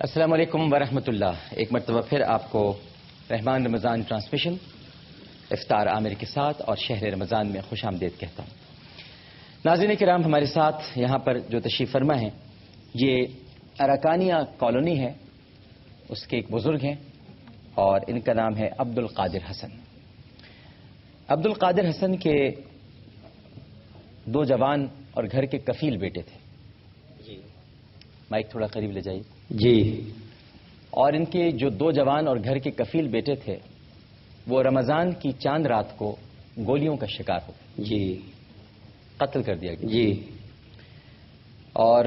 السلام علیکم ورحمۃ اللہ. ایک مرتبہ پھر آپ کو رحمان رمضان ٹرانسمیشن افطار عامر کے ساتھ اور شہر رمضان میں خوش آمدید کہتا ہوں. ناظرین کرام، ہمارے ساتھ یہاں پر جو تشریف فرما ہیں یہ اراکانیہ کالونی ہے، اس کے ایک بزرگ ہیں اور ان کا نام ہے عبد القادر حسن. عبد القادر حسن کے 2 جوان اور گھر کے کفیل بیٹے تھے. جی مائک تھوڑا قریب لے جائیے. جی. اور ان کے جو 2 جوان اور گھر کے کفیل بیٹے تھے وہ رمضان کی چاند رات کو گولیوں کا شکار ہو گئے. جی. قتل کر دیا گیا. جی. اور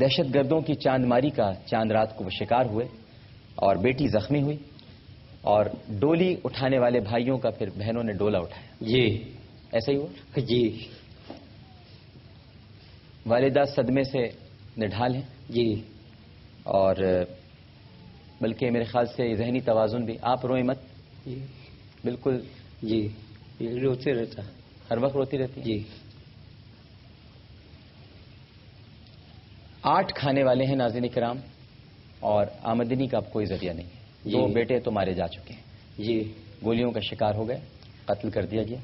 دہشت گردوں کی چاند ماری کا چاند رات کو وہ شکار ہوئے اور بیٹی زخمی ہوئی اور ڈولی اٹھانے والے بھائیوں کا پھر بہنوں نے ڈولا اٹھایا. جی. ایسا ہی ہوا. جی. والدہ صدمے سے نڈھال ہیں. جی. اور بلکہ میرے خیال سے ذہنی توازن بھی. آپ روئیں مت. جی. بالکل. جی. روتے رہتا. ہر وقت روتی رہتی. جی. 8 کھانے والے ہیں ناظرین کرام اور آمدنی کا اب کوئی ذریعہ نہیں ہے. 2 بیٹے تو مارے جا چکے ہیں. جی. گولیوں کا شکار ہو گئے، قتل کر دیا گیا.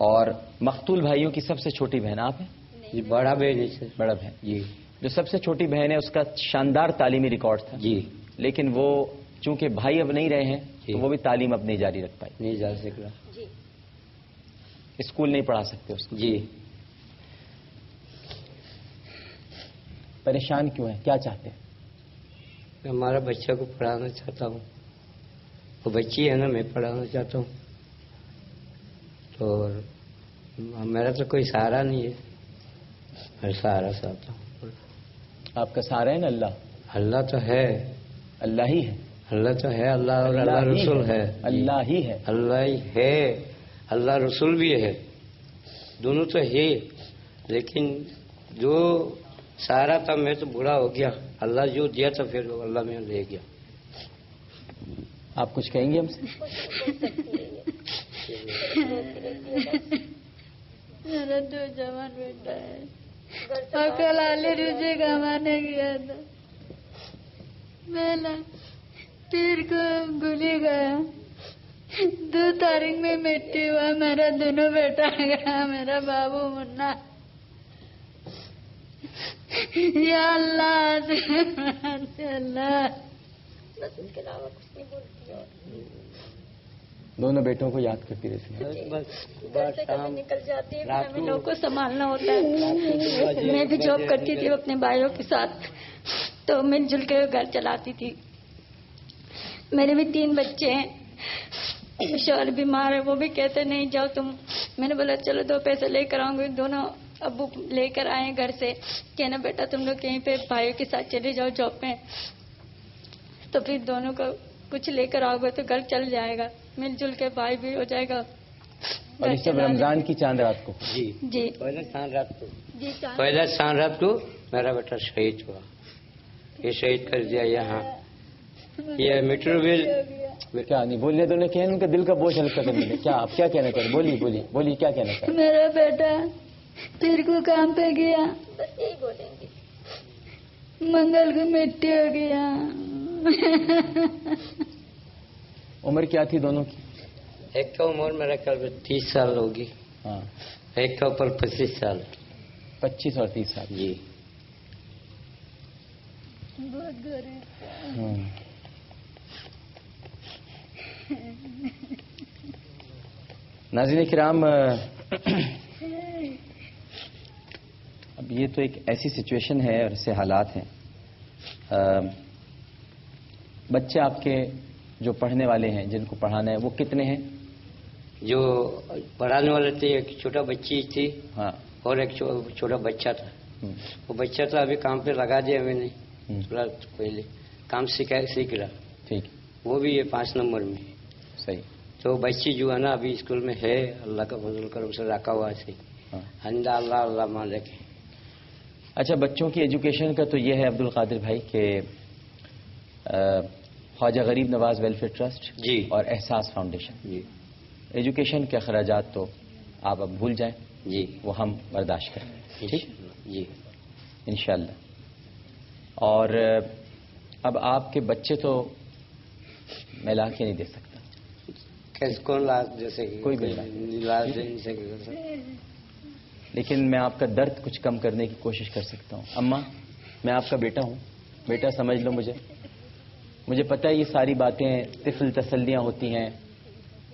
اور مقتول بھائیوں کی سب سے چھوٹی بہن آپ ہیں. جی. بڑا بہن. بڑا بہن. جی. جو سب سے چھوٹی بہن ہے اس کا شاندار تعلیمی ریکارڈ تھا. جی. لیکن وہ چونکہ بھائی اب نہیں رہے ہیں جی. تو وہ بھی تعلیم اب نہیں جاری رکھ پائی. نہیں جا سکتا. اسکول نہیں پڑھا سکتے اس کو. جی. پریشان کیوں ہیں؟ کیا چاہتے ہیں؟ میں ہمارا بچہ کو پڑھانا چاہتا ہوں. وہ بچی ہے نا، میں پڑھانا چاہتا ہوں. تو میرا تو کوئی سہارا نہیں ہے. میں سہارا چاہتا ہوں. آپ کا سہارا ہے نا اللہ. اللہ تو ہے. اللہ ہی ہے. اللہ تو ہے. اللہ اور اللہ رسول ہے. اللہ ہی ہے. اللہ ہی ہے. اللہ رسول بھی ہے. دونوں تو ہے. لیکن جو سہارا تھا میں تو بوڑھا ہو گیا. اللہ جو دیا تھا پھر اللہ میں لے گیا. آپ کچھ کہیں گے ہم سے؟ میرا 2 جوان بیٹا ہے اور کل آلے روزے کمانے گیا تھا. میں نا پیر کو گولی گیا. 2 تاریخ میں مٹی ہوا. میرا دونوں بیٹا گیا. میرا بابو منا. یا اللہ اللہ بس ان کے علاوہ کچھ نہیں بولتی. دونوں بیٹوں کو یاد کرتی رہتی ہے. گھر سے کبھی نکل جاتی ہے. ہمیں لوگوں کو سنبھالنا ہوتا ہے. میں بھی جاب کرتی تھی اپنے بھائیوں کے ساتھ تو مل جل کے گھر چلاتی تھی. میرے بھی 3 بچے ہیں. شوہر بیمار ہے، وہ بھی کہتے نہیں جاؤ تم. میں نے بولا چلو 2 پیسے لے کر آؤں گی. دونوں ابو لے کر آئے گھر سے. کہنا بیٹا تم لوگ کہیں پہ بھائیوں کے ساتھ چلے جاؤ جاب میں، تو پھر دونوں کو کچھ لے کر آؤ گے تو گھر چل جائے گا. مل جل کے بھائی بھی ہو جائے گا. اور اس سب رمضان کی چاند رات کو. جی. جی. پہلے چاند رات کو. جی. پہلے چاند رات کو میرا بیٹا شہید ہوا. یہ شہید کر دیا یہاں. یہ میٹرو بل کیا نہیں بولنے تو کہ ان کے دل کا بوجھ ہلکا کرنے میں. کیا آپ کیا کہنا چاہیں؟ بولیے کیا کہنا چاہیں؟ میرا بیٹا پیر کو کام پہ گیا. بس یہی بولیں گے. منگل کو مٹی ہو گیا. عمر کیا تھی دونوں کی؟ ایک کا عمر میرا خیال میں 30 سال ہوگی. ہاں. ایک کا اوپر 25 سال. 25 اور 30 سال. جی. بہت غریب. ناظرین کرام، اب یہ تو ایک ایسی سچویشن ہے اور ایسے حالات ہیں. بچے آپ کے جو پڑھنے والے ہیں، جن کو پڑھانا ہے، وہ کتنے ہیں؟ جو پڑھانے والے تھے ایک چھوٹا بچی تھی. ہاں. اور ایک چھوٹا بچہ تھا. وہ بچہ تو ابھی کام پہ لگا دیا میں نے. تھوڑا پہلے کام سیکھ رہا. ٹھیک. وہ بھی یہ 5 نمبر میں. صحیح. تو بچی جو ہے نا ابھی اسکول میں ہے. اللہ کا فضل کرم سے رکھا ہوا ہے. اللہ مالک. اچھا، بچوں کی ایجوکیشن کا تو یہ ہے عبد القادر بھائی کہ خواجہ غریب نواز ویلفیئر ٹرسٹ جی اور احساس فاؤنڈیشن. جی. ایجوکیشن کے اخراجات تو آپ اب بھول جائیں. جی. وہ ہم برداشت کریں. ٹھیک. جی انشاءاللہ. اور اب آپ کے بچے تو میں لا کے نہیں دے سکتا. کیسے کون لاز جیسے کوئی بھی لاز دے نہیں سکے، لیکن میں آپ کا درد کچھ کم کرنے کی کوشش کر سکتا ہوں. اماں میں آپ کا بیٹا ہوں، بیٹا سمجھ لو مجھے پتہ ہے یہ ساری باتیں طفل تسلیاں ہوتی ہیں،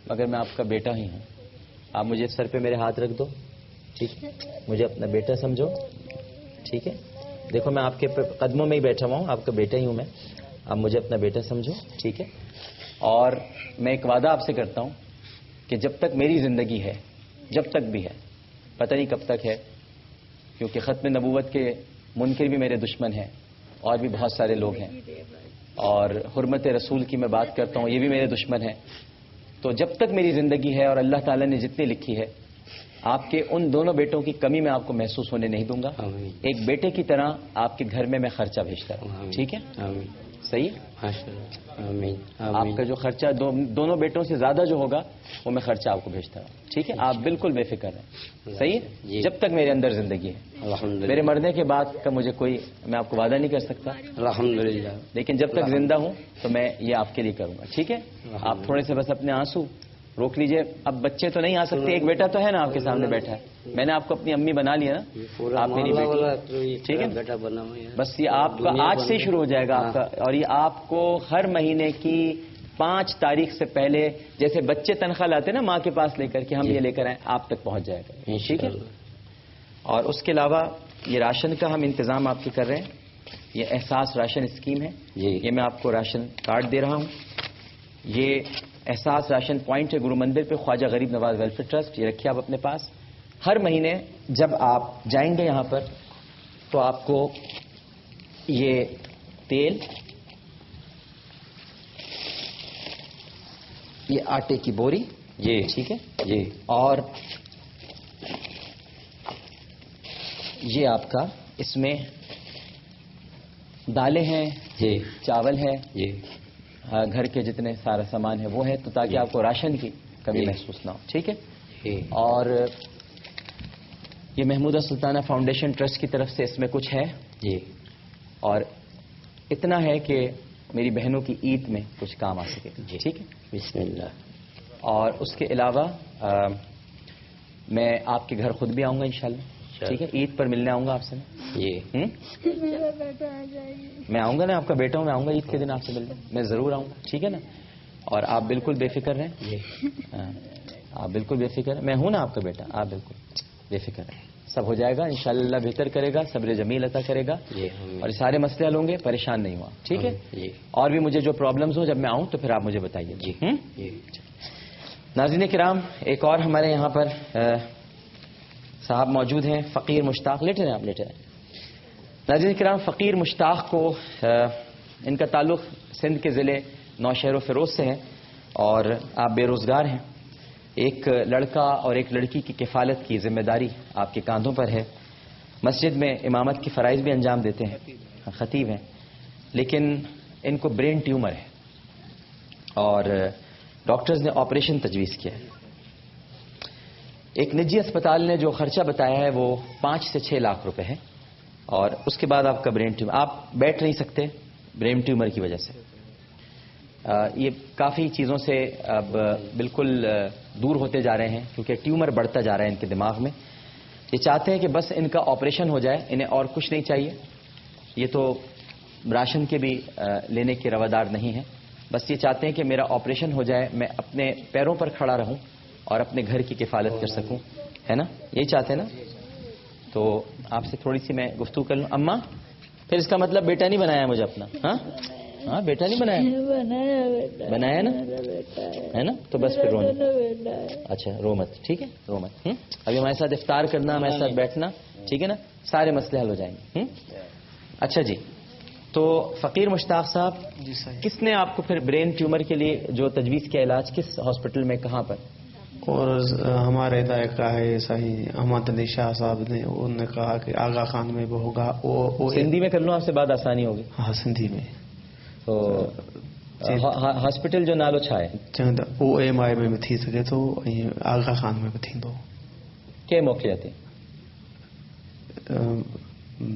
مگر میں آپ کا بیٹا ہی ہوں. آپ مجھے سر پہ میرے ہاتھ رکھ دو، ٹھیک ہے؟ مجھے اپنا بیٹا سمجھو، ٹھیک ہے؟ دیکھو میں آپ کے قدموں میں ہی بیٹھا ہوا ہوں، آپ کا بیٹا ہی ہوں میں. آپ مجھے اپنا بیٹا سمجھو، ٹھیک ہے؟ اور میں ایک وعدہ آپ سے کرتا ہوں کہ جب تک میری زندگی ہے، جب تک بھی ہے، پتہ نہیں کب تک ہے، کیونکہ ختم نبوت کے منکر بھی میرے دشمن ہیں اور بھی بہت سارے لوگ ہیں، اور حرمت رسول کی میں بات کرتا ہوں، یہ بھی میرے دشمن ہیں. تو جب تک میری زندگی ہے اور اللہ تعالیٰ نے جتنی لکھی ہے، آپ کے ان دونوں بیٹوں کی کمی میں آپ کو محسوس ہونے نہیں دوں گا. ایک بیٹے کی طرح آپ کے گھر میں خرچہ بھیجتا ہوں، ٹھیک ہے؟ صحیح. آپ کا جو خرچہ دونوں بیٹوں سے زیادہ جو ہوگا وہ میں خرچہ آپ کو بھیجتا ہوں، ٹھیک ہے؟ آپ بالکل بے فکر ہیں، صحیح ہے؟ جب تک میرے اندر زندگی ہے. میرے مرنے کے بعد کا مجھے میں آپ کو وعدہ نہیں کر سکتا الحمدللہ، لیکن جب تک زندہ ہوں تو میں یہ آپ کے لیے کروں گا، ٹھیک ہے؟ آپ تھوڑے سے بس اپنے آنسو روک لیجئے. اب بچے تو نہیں آ سکتے، ایک بیٹا تو ہے نا آپ کے سامنے بیٹھا ہے. میں نے آپ کو اپنی امی بنا لیا نا، آپ میری بیٹی، ٹھیک ہے؟ بیٹا بنا ہوا ہے. بس یہ آپ کا آج سے شروع ہو جائے گا آپ کا، اور یہ آپ کو ہر مہینے کی 5 تاریخ سے پہلے، جیسے بچے تنخواہ لاتے نا ماں کے پاس لے کر کہ ہم یہ لے کر آئیں، آپ تک پہنچ جائے گا، ٹھیک ہے؟ اور اس کے علاوہ یہ راشن کا ہم انتظام آپ کے کر رہے ہیں. یہ احساس راشن اسکیم ہے، یہ میں آپ کو راشن کارڈ دے رہا ہوں. یہ احساس راشن پوائنٹ ہے گرو مندر پہ، خواجہ غریب نواز ویلفیئر ٹرسٹ. یہ رکھیے آپ اپنے پاس. ہر مہینے جب آپ جائیں گے یہاں پر تو آپ کو یہ تیل، یہ آٹے کی بوری، جی ٹھیک ہے جی، اور یہ آپ کا اس میں دالیں ہیں، جی چاول ہے، جی، گھر کے جتنے سارا سامان ہے وہ ہے، تو تاکہ آپ کو راشن کی کمی محسوس نہ ہو، ٹھیک ہے؟ اور یہ محمودہ سلطانہ فاؤنڈیشن ٹرسٹ کی طرف سے اس میں کچھ ہے جی، اور اتنا ہے کہ میری بہنوں کی عید میں کچھ کام آ سکے، ٹھیک ہے؟ بسم اللہ. اور اس کے علاوہ میں آپ کے گھر خود بھی آؤں گا انشاءاللہ، ٹھیک ہے؟ عید پر ملنے آؤں گا آپ سے. میں آؤں گا نا، آپ کا بیٹا ہوں، میں آؤں گا عید کے دن آپ سے ملنے، میں ضرور آؤں گا، ٹھیک ہے نا؟ اور آپ بالکل بے فکر رہیں، آپ بالکل بے فکر ہیں، میں ہوں نا آپ کا بیٹا، آپ بالکل بے فکر رہیں. سب ہو جائے گا انشاءاللہ، اللہ بہتر کرے گا، صبر جمیل عطا کرے گا، اور یہ سارے مسئلے حل ہوں گے، پریشان نہیں ہوا، ٹھیک ہے؟ اور بھی مجھے جو پرابلمز ہوں جب میں آؤں تو پھر آپ مجھے بتائیے. جی ناظرین کرام، ایک اور ہمارے یہاں پر صاحب موجود ہیں، فقیر مشتاق. لیٹے ہیں آپ، لیٹے ہیں. ناظرین کرام، فقیر مشتاق کو ان کا تعلق سندھ کے ضلع نوشہر و فیروز سے ہے، اور آپ بے روزگار ہیں. ایک لڑکا اور ایک لڑکی کی کفالت کی ذمہ داری آپ کے کاندھوں پر ہے. مسجد میں امامت کی فرائض بھی انجام دیتے ہیں، خطیب ہیں، لیکن ان کو برین ٹیومر ہے اور ڈاکٹرز نے آپریشن تجویز کیا ہے. ایک نجی اسپتال نے جو خرچہ بتایا ہے وہ 5 سے 6 لاکھ روپے ہے، اور اس کے بعد آپ کا برین ٹیومر، آپ بیٹھ نہیں سکتے برین ٹیومر کی وجہ سے. یہ کافی چیزوں سے اب بالکل دور ہوتے جا رہے ہیں کیونکہ ٹیومر بڑھتا جا رہا ہے ان کے دماغ میں. یہ چاہتے ہیں کہ بس ان کا آپریشن ہو جائے، انہیں اور کچھ نہیں چاہیے. یہ تو راشن کے بھی لینے کے روادار نہیں ہیں، بس یہ چاہتے ہیں کہ میرا آپریشن ہو جائے، میں اپنے پیروں پر کھڑا رہوں اور اپنے گھر کی کفالت کر سکوں، ہے نا؟ یہی چاہتے ہیں نا؟ تو آپ سے تھوڑی سی میں گفتگو کر لوں. اماں، پھر اس کا مطلب بیٹا نہیں بنایا مجھے اپنا؟ ہاں بیٹا نہیں بنایا نا، ہے نا؟ تو بس پھر رونا. اچھا رو مت، ٹھیک ہے، رو مت. ابھی ہمارے ساتھ افطار کرنا، ہمارے ساتھ بیٹھنا، ٹھیک ہے نا؟ سارے مسئلے حل ہو جائیں گے. اچھا جی، تو فقیر مشتاق صاحب، کس نے آپ کو پھر برین ٹیومر کے لیے جو تجویز کیا علاج، کس ہاسپٹل میں، کہاں پر؟ اور ہمارے ذائقہ ہے صحیح احمد علی شاہ صاحب نے، انہوں نے کہا کہ آغا خان میں وہ ہوگا. سندھی میں کر لوں آپ سے بات، آسانی ہوگی. ہاں سندھی میں. تو ہاسپٹل جو نالو چھا ہے؟ او ایم آئی میں تھی سکے تو آغا خان میں بھی تھیندو. کے موقعے تھے؟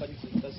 5-10